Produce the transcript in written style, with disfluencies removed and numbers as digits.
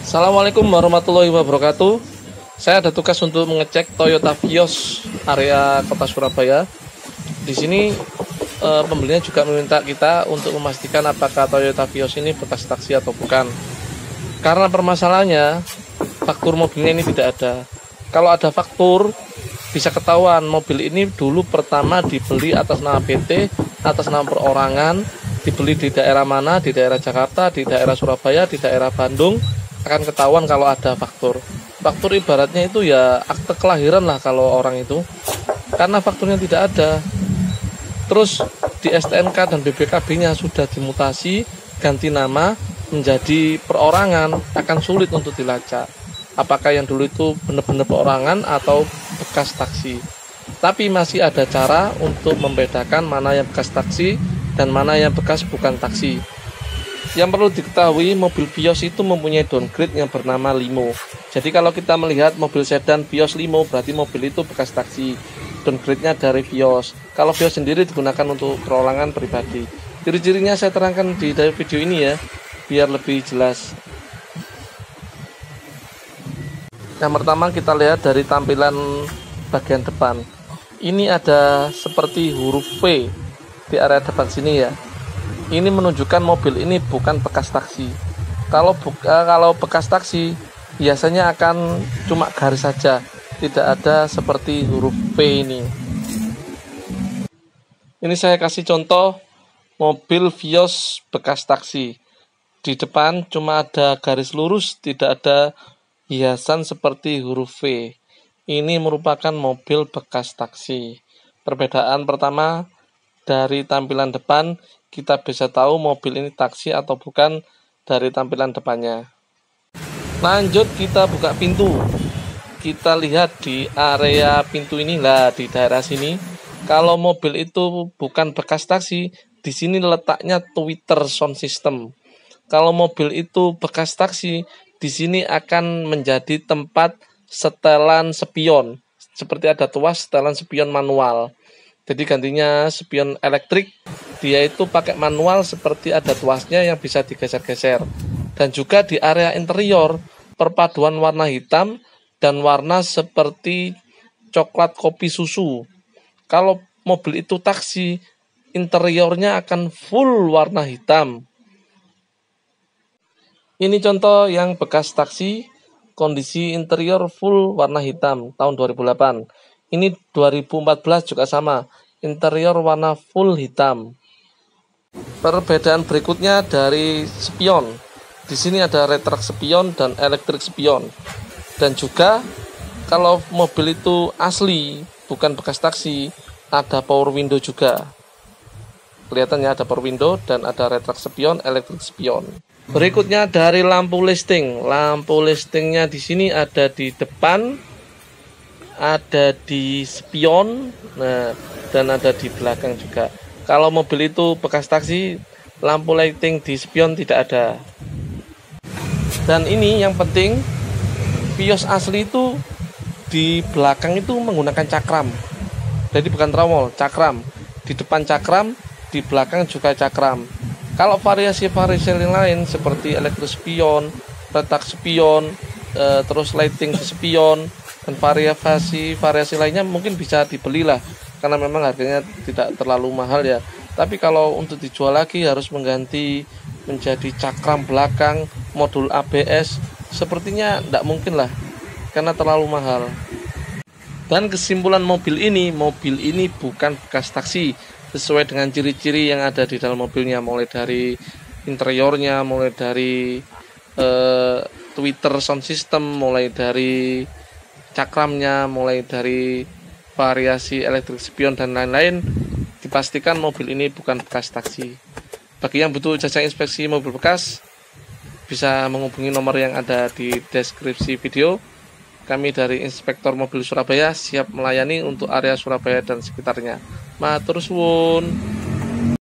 Assalamualaikum warahmatullahi wabarakatuh. Saya ada tugas untuk mengecek Toyota Vios area Kota Surabaya. Di sini pembelinya juga meminta kita untuk memastikan apakah Toyota Vios ini bekas taksi atau bukan. Karena permasalahannya faktur mobilnya ini tidak ada. Kalau ada faktur bisa ketahuan mobil ini dulu pertama dibeli atas nama PT, atas nama perorangan, dibeli di daerah mana, di daerah Jakarta, di daerah Surabaya, di daerah Bandung, akan ketahuan kalau ada faktur. Faktur ibaratnya itu ya akte kelahiran lah kalau orang itu, karena fakturnya tidak ada. Terus di STNK dan BPKB-nya sudah dimutasi, ganti nama menjadi perorangan, akan sulit untuk dilacak apakah yang dulu itu benar-benar perorangan atau bekas taksi. Tapi masih ada cara untuk membedakan mana yang bekas taksi dan mana yang bekas bukan taksi. Yang perlu diketahui, mobil Vios itu mempunyai downgrade yang bernama Limo. Jadi kalau kita melihat mobil sedan Vios Limo, berarti mobil itu bekas taksi. Downgrade-nya dari Vios. Kalau Vios sendiri digunakan untuk perorangan pribadi. Ciri-cirinya saya terangkan di dalam video ini ya, biar lebih jelas. Yang pertama kita lihat dari tampilan bagian depan. Ini ada seperti huruf V di area depan sini ya. Ini menunjukkan mobil ini bukan bekas taksi. Kalau bekas taksi biasanya akan cuma garis saja, tidak ada seperti huruf P ini. Ini saya kasih contoh mobil Vios bekas taksi. Di depan cuma ada garis lurus, tidak ada hiasan seperti huruf V. Ini merupakan mobil bekas taksi. Perbedaan pertama, dari tampilan depan kita bisa tahu mobil ini taksi atau bukan dari tampilan depannya. Lanjut kita buka pintu. Kita lihat di area pintu inilah, di daerah sini. Kalau mobil itu bukan bekas taksi, di sini letaknya Twitter sound system. Kalau mobil itu bekas taksi, di sini akan menjadi tempat setelan spion. Seperti ada tuas setelan spion manual. Jadi gantinya spion elektrik, dia itu pakai manual seperti ada tuasnya yang bisa digeser-geser. Dan juga di area interior, perpaduan warna hitam dan warna seperti coklat kopi susu. Kalau mobil itu taksi, interiornya akan full warna hitam. Ini contoh yang bekas taksi, kondisi interior full warna hitam tahun 2008. Ini 2014 juga sama, interior warna full hitam. Perbedaan berikutnya dari spion. Di sini ada retract spion dan elektrik spion. Dan juga kalau mobil itu asli, bukan bekas taksi, ada power window juga. Kelihatannya ada power window dan ada retract spion, elektrik spion. Berikutnya dari lampu listing. Lampu listingnya di sini ada di depan, ada di spion, dan ada di belakang juga. Kalau mobil itu bekas taksi, lampu lighting di spion tidak ada. Dan ini yang penting, Vios asli itu di belakang itu menggunakan cakram. Jadi bukan tromol, cakram. Di depan cakram, di belakang juga cakram. Kalau variasi-variasi lain seperti elektrik spion, retak spion, terus lighting di spion, dan variasi lainnya mungkin bisa dibeli lah, karena memang harganya tidak terlalu mahal ya. Tapi kalau untuk dijual lagi harus mengganti menjadi cakram belakang, modul ABS, sepertinya tidak mungkin lah, karena terlalu mahal. Dan kesimpulan mobil ini bukan bekas taksi, sesuai dengan ciri-ciri yang ada di dalam mobilnya, mulai dari interiornya, mulai dari Twitter sound system, mulai dari cakramnya, mulai dari variasi elektrik spion dan lain-lain. Dipastikan mobil ini bukan bekas taksi. Bagi yang butuh jasa inspeksi mobil bekas, bisa menghubungi nomor yang ada di deskripsi video. Kami dari Inspektor Mobil Surabaya siap melayani untuk area Surabaya dan sekitarnya. Matur suwun.